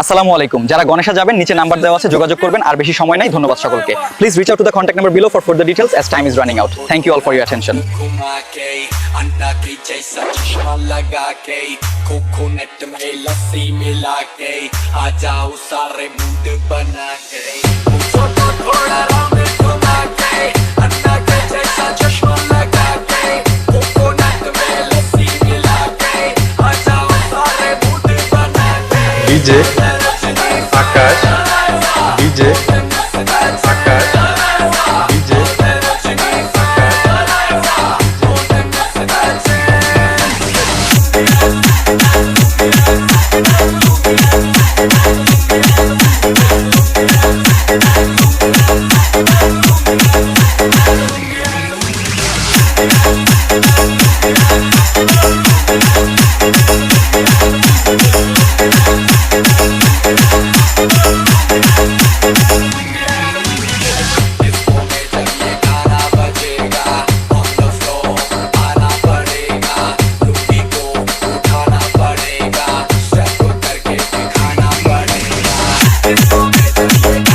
আসসালামু আলাইকুম। যারা গণেশা যাবেন নিচে নাম্বার দেওয়া আছে, যোগাযোগ করবেন। আর বেশি সময় নাই, ধন্যবাদ সকলকে। Please reach out to the contact number below for further details as time is running out. Thank you all for your attention. Coconut में लस्सी मिला के आ जाओ सारे मूड बना के थोड़ा राउंड घुमा के अन्ना के जैसा चश्मा लगा के कोकोनट में लस्सी मिला के आ जाओ सारे मूड बना के DJ Akash DJ Akash DJ Let's go.